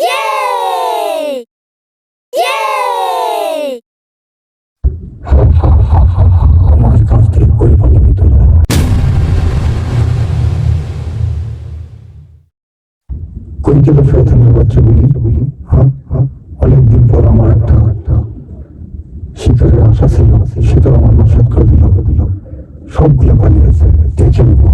Yay! Yay! আমার কাছ থেকে কই পালাবি তোরা? কই গেল শয়তানের বাচ্চাগুলি? অনেকদিন পর আমার একটা শিকারের আশা ছিল, সেটা আমার নস্যাৎ করে দিল। সবগুলো পালিয়েছে, দেখে নেবো।